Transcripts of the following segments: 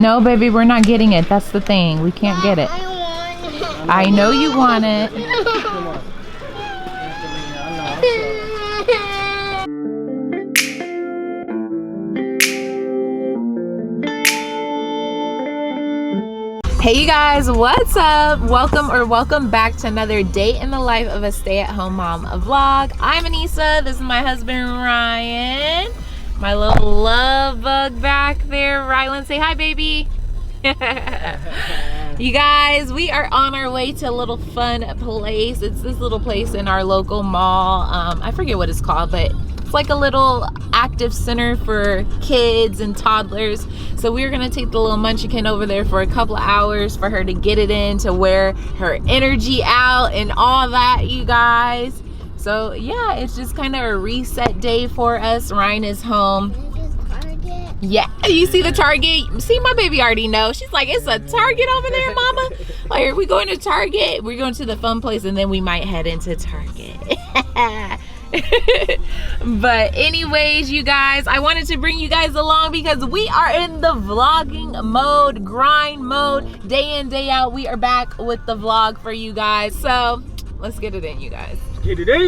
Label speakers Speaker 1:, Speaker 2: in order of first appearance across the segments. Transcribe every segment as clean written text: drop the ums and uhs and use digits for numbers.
Speaker 1: No, baby, we're not getting it. That's the thing. We can't get it.
Speaker 2: I want it.
Speaker 1: I know you want it.
Speaker 3: Come on.
Speaker 1: Hey you guys, what's up? Welcome back to another day in the life of a stay-at-home mom vlog. I'm Anissa. This is my husband Ryan. My little love bug back there. Rylan, say hi, baby. You guys, we are on our way to a little fun place. It's this little place in our local mall. I forget what it's called, but it's like a little active center for kids and toddlers. So we're gonna take the little munchkin over there for a couple of hours for her to get it in, to wear her energy out and all that, you guys. So yeah, it's just kind of a reset day for us. Ryan is home. Yeah, you see the Target? See, my baby already knows. She's like, it's a Target over there, mama. Like, are we going to Target? We're going to the fun place and then we might head into Target. But anyways, you guys, I wanted to bring you guys along because we are in the vlogging mode, grind mode, day in, day out. We are back with the vlog for you guys. So let's get it in, you guys.
Speaker 3: Get it in.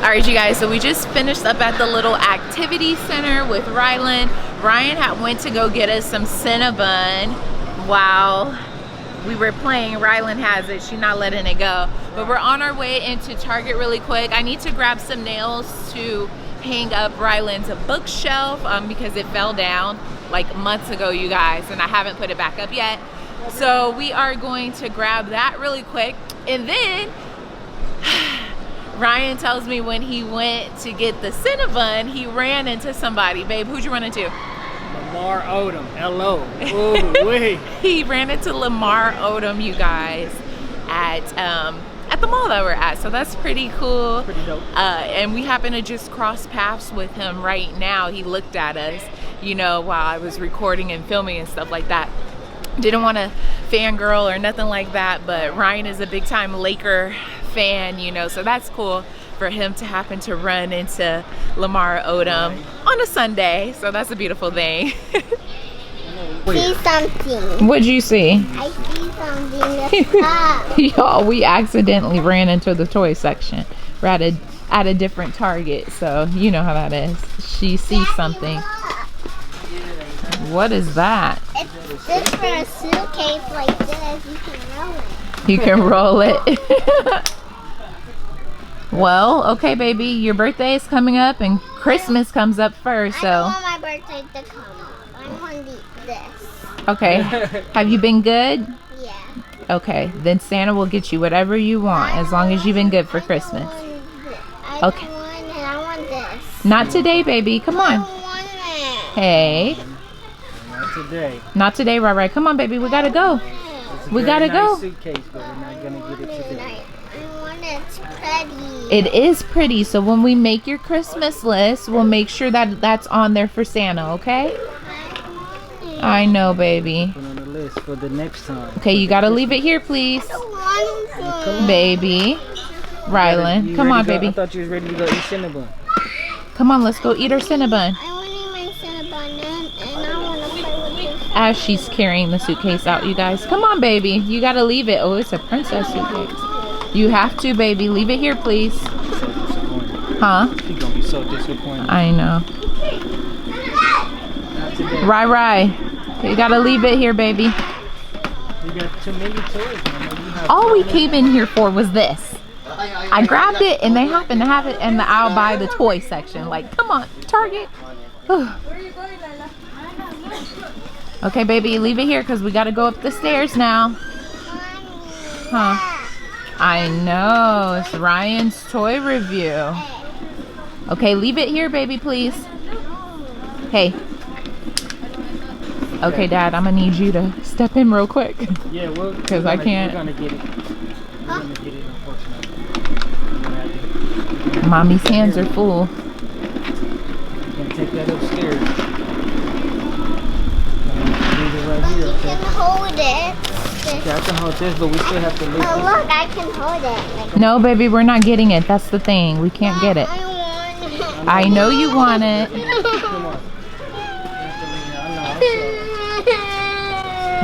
Speaker 1: All right, you guys, so we just finished up at the little activity center with Rylan. Ryan went to go get us some Cinnabon while we were playing. Rylan has it, she's not letting it go. But we're on our way into Target really quick. I need to grab some nails to hang up Rylan's bookshelf because it fell down like months ago, you guys, and I haven't put it back up yet. So we are going to grab that really quick. And then Ryan tells me when he went to get the Cinnabon, he ran into somebody. Babe, who'd you run into?
Speaker 3: Lamar Odom. Hello. Ooh, wait.
Speaker 1: He ran into Lamar Odom, you guys, at the mall that we're at. So that's pretty cool.
Speaker 3: Pretty dope.
Speaker 1: And we happen to just cross paths with him right now. He looked at us, you know, while I was recording and filming and stuff like that. Didn't want to fangirl or nothing like that, but Ryan is a big time Laker fan, you know, so that's cool for him to happen to run into Lamar Odom on a Sunday. So that's a beautiful thing.
Speaker 2: See something.
Speaker 1: What'd you see?
Speaker 2: I see something.
Speaker 1: Y'all, we accidentally ran into the toy section. We're at a different Target, so you know how that is. She sees something. What is that?
Speaker 2: It's just for a suitcase like this. You can roll it.
Speaker 1: You can roll it. Well, okay, baby. Your birthday is coming up and Christmas comes up first,
Speaker 2: I
Speaker 1: so.
Speaker 2: don't want my birthday to come up. I want this.
Speaker 1: Okay. Have you been good?
Speaker 2: Yeah.
Speaker 1: Okay. Then Santa will get you whatever you want as long as you've been good for Christmas. Okay.
Speaker 2: I want this.
Speaker 1: Not today, baby. Come
Speaker 2: I
Speaker 1: on.
Speaker 2: don't want it.
Speaker 1: Hey.
Speaker 3: Not today.
Speaker 1: Not today, right? Come on, baby. We gotta go.
Speaker 3: It's a
Speaker 1: We
Speaker 3: very
Speaker 1: gotta
Speaker 3: nice
Speaker 1: go.
Speaker 3: suitcase, but we're not gonna get it today.
Speaker 2: I want it pretty.
Speaker 1: It is pretty, so when we make your Christmas list, we'll make sure that that's on there for Santa, okay? I know, baby.
Speaker 3: Put on the list for the next time.
Speaker 1: Okay, you gotta leave it here, please. Baby. Rylan, come on, baby.
Speaker 3: I thought you was ready to go eat Cinnabon.
Speaker 1: Come on, let's go eat our Cinnabon.
Speaker 2: I want to eat my Cinnabon and I want to play with this.
Speaker 1: As she's carrying the suitcase out, you guys. Come on, baby. You gotta leave it. Oh, it's a princess suitcase. You have to, baby. Leave it here, please.
Speaker 3: So disappointed.
Speaker 1: Huh?
Speaker 3: She's gonna be so disappointed.
Speaker 1: I know.
Speaker 3: Not today.
Speaker 1: Rai. You gotta leave it here, baby.
Speaker 3: You got too many toys, Mama. You have
Speaker 1: All we came in here for was this. I grabbed it and they happen to have it in the aisle by the toy section. Like, come on, Target. Okay, baby, leave it here because we got to go up the stairs now. Huh. I know. It's Ryan's toy review. Okay, leave it here, baby, please. Hey. Okay, Dad, I'm going to need you to step in real quick.
Speaker 3: Yeah, well,
Speaker 1: because I can't.
Speaker 3: We're gonna get it. We're gonna get it, unfortunately.
Speaker 1: Mommy's hands are full.
Speaker 3: We're gonna take that upstairs. Leave it right here,
Speaker 2: You
Speaker 3: okay?
Speaker 2: can hold it.
Speaker 3: Okay, I can hold this, but we still have to lift
Speaker 2: Oh,
Speaker 3: it.
Speaker 2: look, I can hold it. Like,
Speaker 1: No, baby, we're not getting it. That's the thing. We can't get it.
Speaker 2: I want it.
Speaker 1: I know you want it.
Speaker 3: Come on. I know, I'm sorry.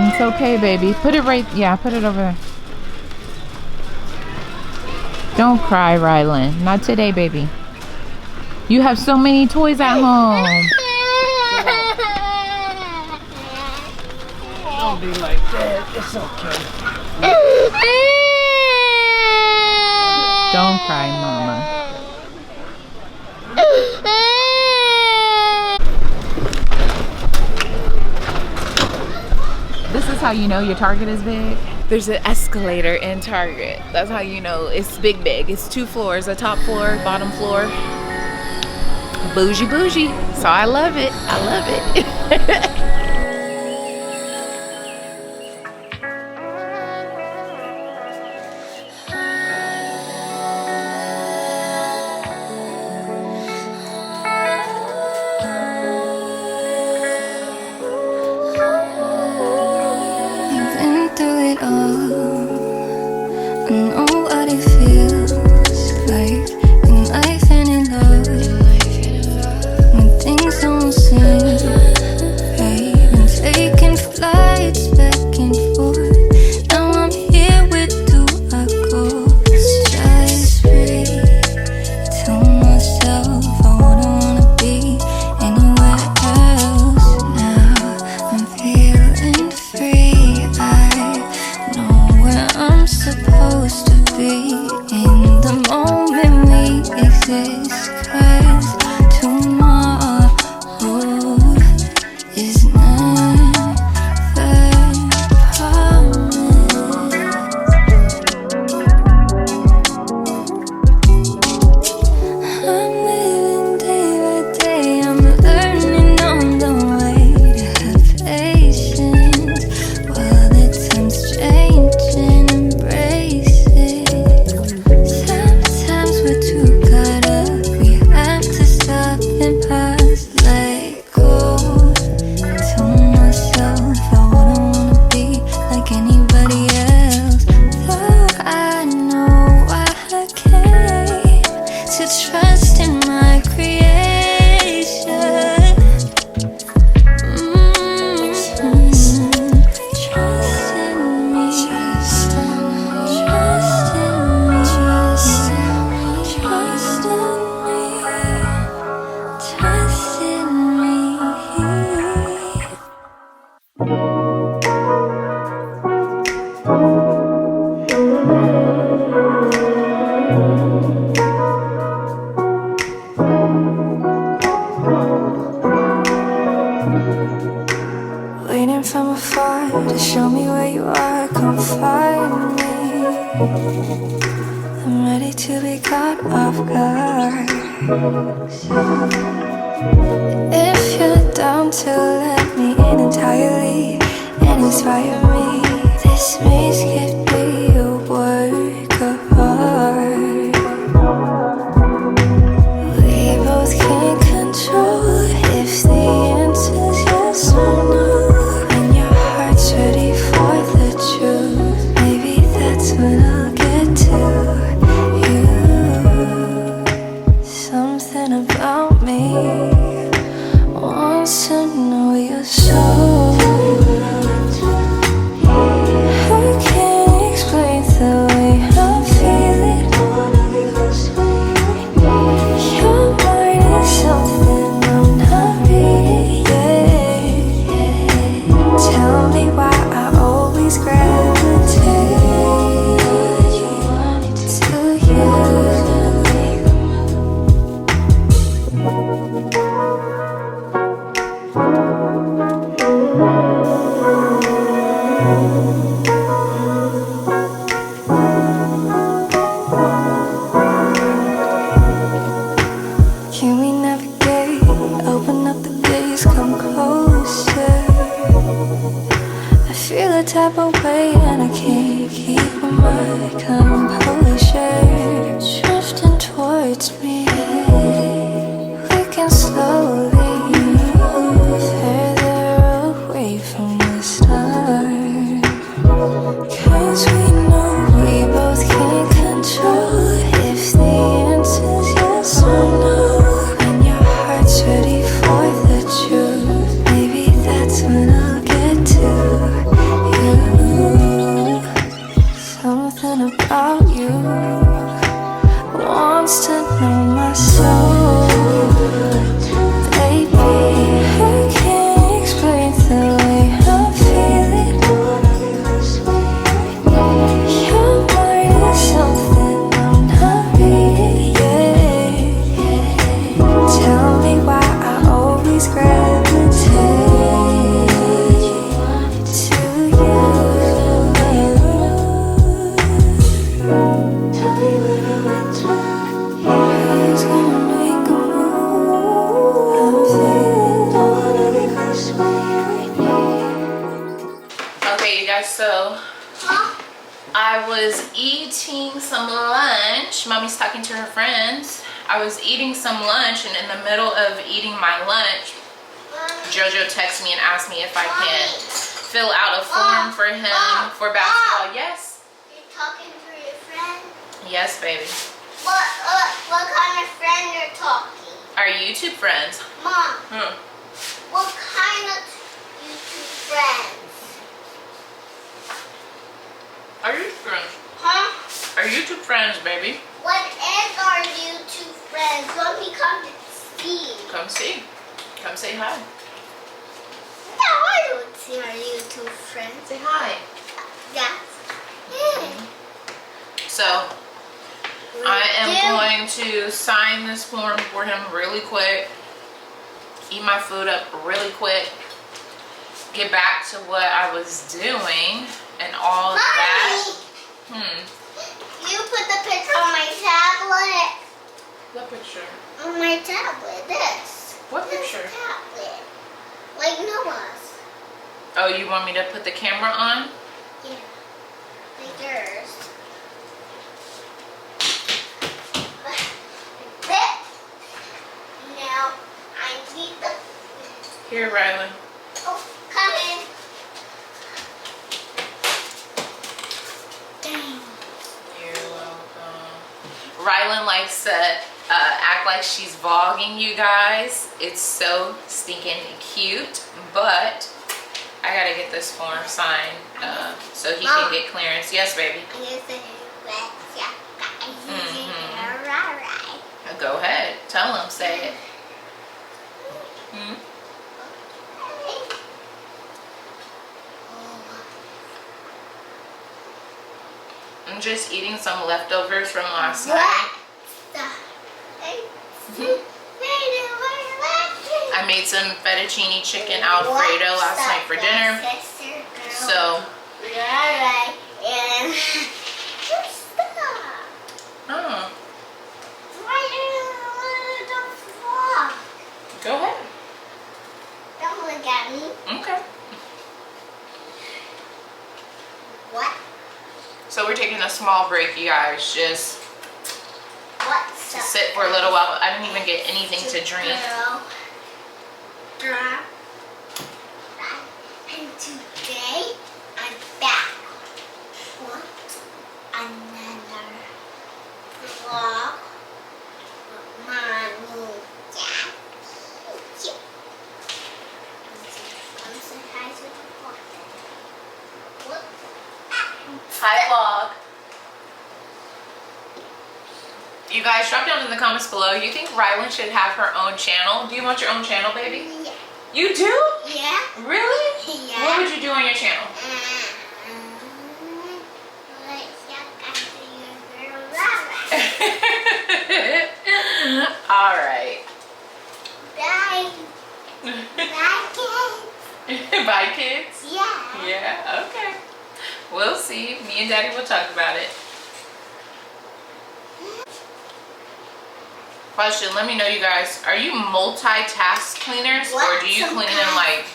Speaker 1: It's okay, baby. Put it right, yeah, put it over there. Don't cry, Rylan. Not today, baby. You have so many toys at home.
Speaker 3: Don't be like that. It's okay.
Speaker 1: Don't cry, Mama. This is how you know your Target is big. There's an escalator in Target. That's how you know it's big. It's 2 floors, a top floor, bottom floor. Bougie. So I love it. I love it.
Speaker 4: I know what it feels like in life and in love, when things don't seem right, and taking flights back and forth. Now I'm here with 2 goals. Just breathe. Tell myself I wouldn't wanna be anywhere else. Now I'm feeling free. I know where I'm supposed to be in the moment we exist, 'cause tomorrow is never promised. I'm living day by day, I'm learning on the way to have patience while the times change and embrace it. Sometimes we're too caught up, we have to stop and pause, let go. Tell myself I wouldn't wanna be like anybody else, though I know I came to trust in my creation. Trust in me. Trust in me. Trust in me. Trust in me. Waiting from afar to show me where you are, come find me. I'm ready to be caught off guard. If you're down to let me in entirely and inspire me, this may skip be a work of art. about me wants to know your soul. I can't explain the way I'm feeling. Your mind is something I'm not reading. Tell me why I always gravitate to you. Can we navigate? Open up the gates, come closer. I feel a type of way and I can't keep my composure. Drifting towards me, we can slowly move further away from the start. 'Cause we know we both can't control if the answer's yes or no. When your heart's ready for the truth, maybe that's when I'll get to you. Something about you wants to know my soul. Baby, I can't explain the way I'm feeling. Your mind is something I'm not reading. Tell me why I always gravitate to you. Who's gonna make a move? I'm feeling wanna be close to you.
Speaker 1: Okay, you guys, so I was eating some lunch. Mommy's talking to her friends. I was eating some lunch, and in the middle of eating my lunch, Jojo texted me and asked me if I can fill out a form for him for basketball. Yes?
Speaker 2: You're talking to your friend?
Speaker 1: Yes, baby.
Speaker 2: What kind of friend you're talking?
Speaker 1: Our YouTube friends.
Speaker 2: Mom,
Speaker 1: Hmm.
Speaker 2: what kind of YouTube friends?
Speaker 1: Our YouTube friends.
Speaker 2: Huh?
Speaker 1: Our YouTube friends, baby.
Speaker 2: What is our YouTube friends? Let me come to see.
Speaker 1: Come see. Come say hi.
Speaker 2: No, I don't see our YouTube friends.
Speaker 1: Say hi.
Speaker 2: Yes.
Speaker 1: So, I am going to sign this form for him really quick, eat my food up really quick, get back to what I was doing and all of that.
Speaker 2: Mommy, you put the picture on my tablet.
Speaker 1: What picture?
Speaker 2: On my tablet, this.
Speaker 1: What
Speaker 2: This
Speaker 1: picture?
Speaker 2: tablet. Like Noah's.
Speaker 1: Oh, you want me to put the camera on?
Speaker 2: Yeah. Like yours. This. Now, I need the...
Speaker 1: Here, Rylan.
Speaker 2: Oh, come in. Dang.
Speaker 1: You're welcome. Rylan likes to act like she's vlogging, you guys. It's so stinking cute, but I gotta get this form signed so he can get clearance. Yes, baby.
Speaker 2: I guess it
Speaker 1: Go ahead. Tell him. Say it. Hmm? I'm just eating some leftovers from last night. I made some fettuccine chicken Alfredo last night for dinner. So, oh, go ahead.
Speaker 2: Don't look at me.
Speaker 1: Okay.
Speaker 2: What?
Speaker 1: So we're taking a small break, you guys. Just
Speaker 2: What's
Speaker 1: to sit for a little while. I didn't even get anything to drink.
Speaker 2: And today I'm back. What? Another vlog. Mommy.
Speaker 1: You guys, drop down in the comments below. You think Rylan should have her own channel? Do you want your own channel, baby?
Speaker 2: Yeah.
Speaker 1: You do?
Speaker 2: Yeah.
Speaker 1: Really?
Speaker 2: Yeah.
Speaker 1: What would you do on your channel? All right.
Speaker 2: Bye. Bye, kids.
Speaker 1: Bye, kids.
Speaker 2: Yeah.
Speaker 1: Yeah. Okay. We'll see. Me and Daddy will talk about it. Question, let me know, you guys, are you multitask cleaners, or do you clean in like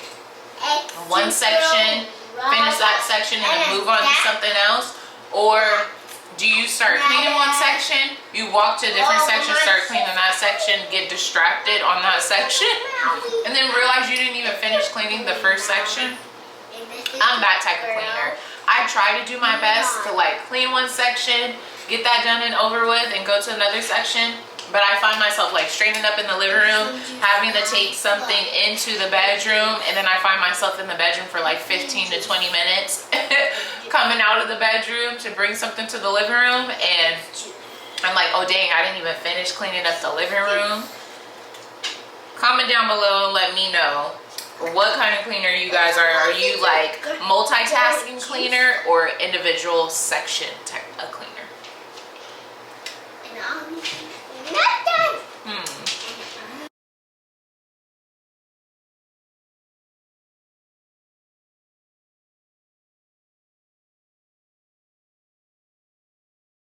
Speaker 1: one section, finish that section, and then move on to something else? Or do you start cleaning one section, you walk to a different section, start cleaning that section, get distracted on that section, and then realize you didn't even finish cleaning the first section? I'm that type of cleaner. I try to do my best to like clean one section, get that done and over with, and go to another section. But I find myself like straightening up in the living room, having to take something into the bedroom, and then I find myself in the bedroom for like 15 to 20 minutes, coming out of the bedroom to bring something to the living room, and I'm like, oh dang, I didn't even finish cleaning up the living room. Comment down below and let me know what kind of cleaner you guys are. Are you like multitasking cleaner or individual section type of cleaner?
Speaker 2: Not done.